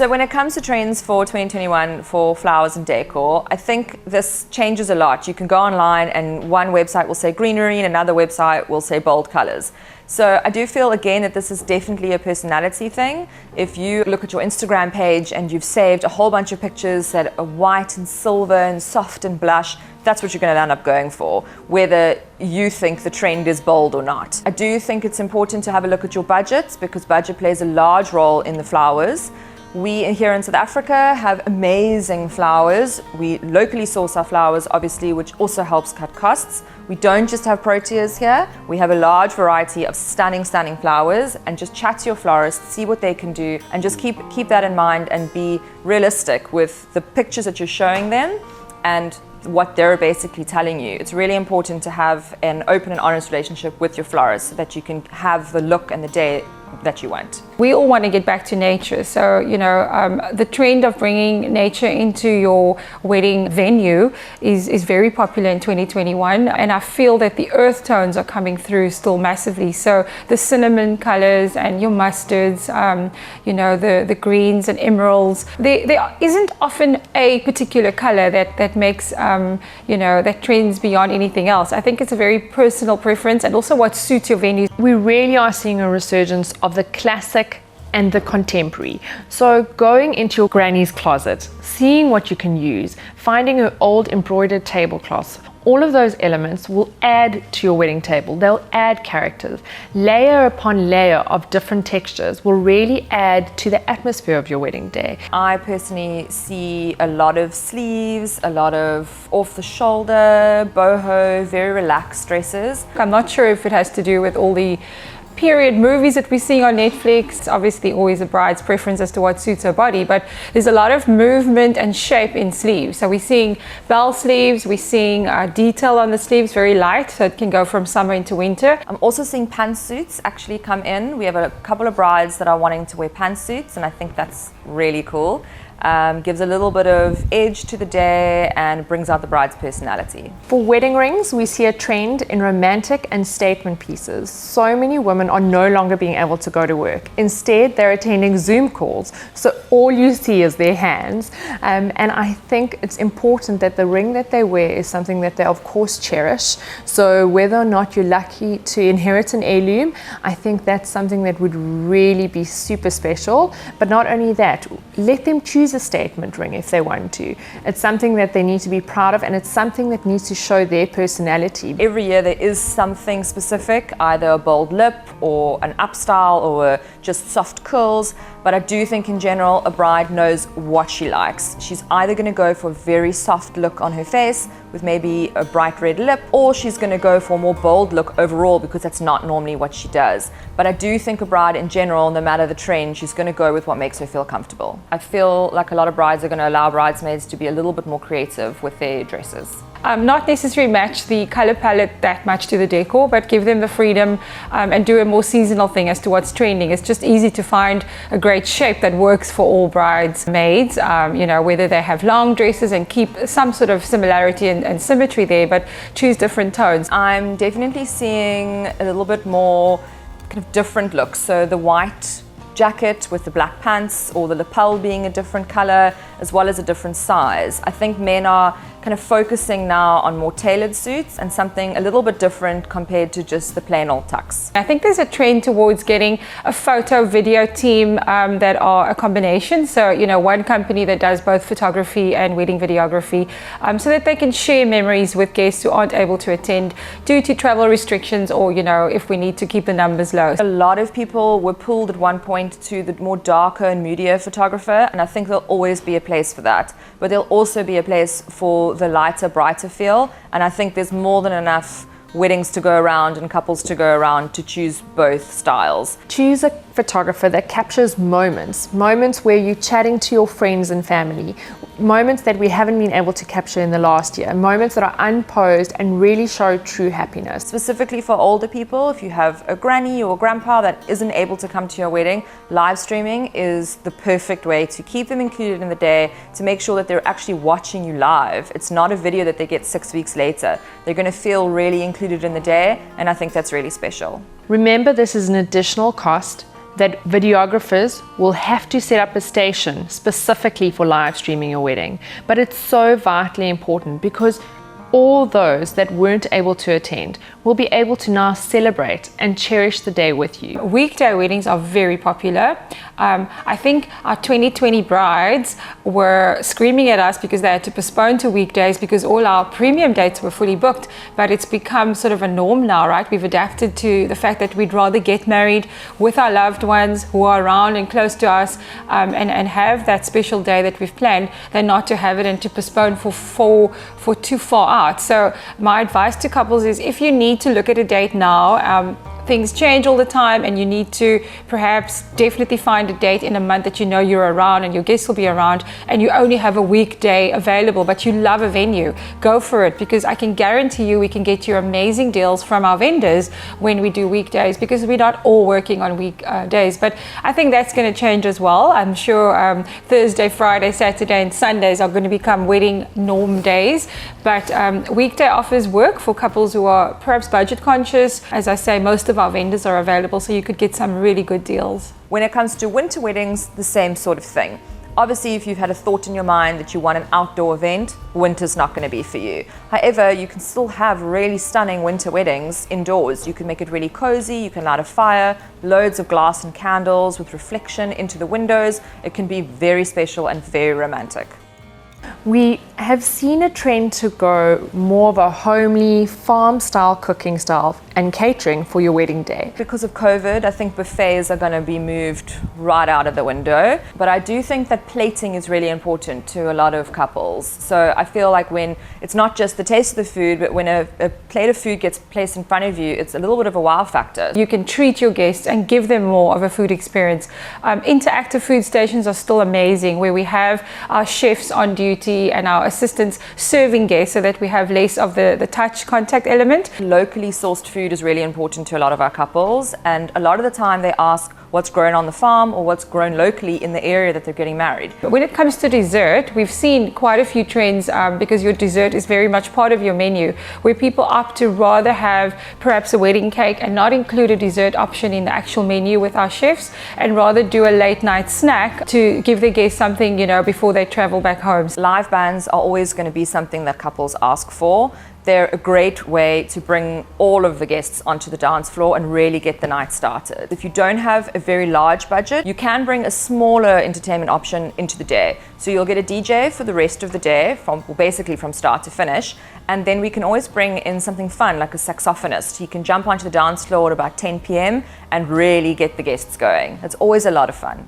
So when it comes to trends for 2021 for flowers and decor, I think this changes a lot. You can go online and one website will say greenery and another website will say bold colors. So I do feel again that this is definitely a personality thing. If you look at your Instagram page and you've saved a whole bunch of pictures that are white and silver and soft and blush, that's what you're going to end up going for, whether you think the trend is bold or not. I do think it's important to have a look at your budgets because budget plays a large role in the flowers. We here in South Africa have amazing flowers. We locally source our flowers, obviously, which also helps cut costs. We don't just have proteas here. We have a large variety of stunning flowers, and just chat to your florist, see what they can do, and just keep that in mind and be realistic with the pictures that you're showing them and what they're basically telling you. It's really important to have an open and honest relationship with your florist so that you can have the look and the day that you want. We all want to get back to nature, so the trend of bringing nature into your wedding venue is very popular in 2021, and I feel that the earth tones are coming through still massively. So the cinnamon colors and your mustards, the greens and emeralds. There isn't often a particular color that makes that trends beyond anything else. I think it's a very personal preference and also what suits your venue. We really are seeing a resurgence of the classic and the contemporary. So going into your granny's closet, seeing what you can use, finding her old embroidered tablecloths, all of those elements will add to your wedding table. They'll add characters. Layer upon layer of different textures will really add to the atmosphere of your wedding day. I personally see a lot of sleeves, a lot of off the shoulder, boho, very relaxed dresses. I'm not sure if it has to do with all the period movies that we see on Netflix. Obviously always a bride's preference as to what suits her body, but there's a lot of movement and shape in sleeves. So we're seeing bell sleeves, we're seeing detail on the sleeves, very light, so it can go from summer into winter. I'm also seeing pantsuits actually come in. We have a couple of brides that are wanting to wear pantsuits, and I think that's really cool. Gives a little bit of edge to the day and brings out the bride's personality. For wedding rings, we see a trend in romantic and statement pieces. So many women are no longer being able to go to work. Instead, they're attending Zoom calls, so all you see is their hands. And I think it's important that the ring that they wear is something that they of course cherish. So whether or not you're lucky to inherit an heirloom, I think that's something that would really be super special. But not only that, let them choose a statement ring if they want to. It's something that they need to be proud of, and it's something that needs to show their personality. Every year there is something specific, either a bold lip or an up style or just soft curls, but I do think in general a bride knows what she likes. She's either going to go for a very soft look on her face with maybe a bright red lip, or she's going to go for a more bold look overall because that's not normally what she does. But I do think a bride in general, no matter the trend, she's going to go with what makes her feel comfortable. I feel like a lot of brides are going to allow bridesmaids to be a little bit more creative with their dresses. Not necessarily match the color palette that much to the decor, but give them the freedom and do a more seasonal thing as to what's trending. It's just easy to find a great shape that works for all bridesmaids, whether they have long dresses and keep some sort of similarity and symmetry there, but choose different tones. I'm definitely seeing a little bit more kind of different looks. So the white jacket with the black pants, or the lapel being a different color as well as a different size. I think men are kind of focusing now on more tailored suits and something a little bit different compared to just the plain old tux. I think there's a trend towards getting a photo video team that are a combination. So, one company that does both photography and wedding videography, so that they can share memories with guests who aren't able to attend due to travel restrictions, or, if we need to keep the numbers low. A lot of people were pulled at one point to the more darker and moodier photographer, and I think there'll always be a place for that. But there'll also be a place for the lighter, brighter feel, and I think there's more than enough weddings to go around and couples to go around to choose both styles. Choose a photographer that captures moments where you're chatting to your friends and family, moments that we haven't been able to capture in the last year, moments that are unposed and really show true happiness. Specifically for older people, if you have a granny or grandpa that isn't able to come to your wedding, live streaming is the perfect way to keep them included in the day, to make sure that they're actually watching you live. It's not a video that they get 6 weeks later. They're going to feel really included in the day, and I think that's really special. Remember, this is an additional cost. that videographers will have to set up a station specifically for live streaming your wedding. But it's so vitally important because all those that weren't able to attend will be able to now celebrate and cherish the day with you. Weekday weddings are very popular. I think our 2020 brides were screaming at us because they had to postpone to weekdays because all our premium dates were fully booked, but it's become sort of a norm now, right? We've adapted to the fact that we'd rather get married with our loved ones who are around and close to us, and have that special day that we've planned than not to have it and to postpone for too far out. So my advice to couples is, if you need to look at a date now, things change all the time, and you need to perhaps definitely find a date in a month that you know you're around and your guests will be around, and you only have a weekday available, but you love a venue, go for it, because I can guarantee you we can get you amazing deals from our vendors when we do weekdays, because we're not all working on weekdays. But I think that's going to change as well. I'm sure Thursday, Friday, Saturday and Sundays are going to become wedding norm days, but weekday offers work for couples who are perhaps budget conscious. As I say, most of our vendors are available, so you could get some really good deals. When it comes to winter weddings, the same sort of thing. Obviously, if you've had a thought in your mind that you want an outdoor event, winter's not going to be for you. However, you can still have really stunning winter weddings indoors. You can make it really cozy, you can light a fire, loads of glass and candles with reflection into the windows. It can be very special and very romantic. We have seen a trend to go more of a homely, farm-style cooking style and catering for your wedding day. Because of COVID, I think buffets are going to be moved right out of the window. But I do think that plating is really important to a lot of couples. So I feel like when it's not just the taste of the food, but when a plate of food gets placed in front of you, it's a little bit of a wow factor. You can treat your guests and give them more of a food experience. Interactive food stations are still amazing, where we have our chefs on duty and our assistants serving guests, so that we have less of the touch contact element. Locally sourced food is really important to a lot of our couples, and a lot of the time they ask what's grown on the farm or what's grown locally in the area that they're getting married. But when it comes to dessert, we've seen quite a few trends, because your dessert is very much part of your menu, where people opt to rather have perhaps a wedding cake and not include a dessert option in the actual menu with our chefs, and rather do a late night snack to give their guests something, before they travel back home. Live bands are always going to be something that couples ask for. They're a great way to bring all of the guests onto the dance floor and really get the night started. If you don't have a very large budget, you can bring a smaller entertainment option into the day. So you'll get a DJ for the rest of the day, basically from start to finish. And then we can always bring in something fun, like a saxophonist. He can jump onto the dance floor at about 10 p.m. and really get the guests going. It's always a lot of fun.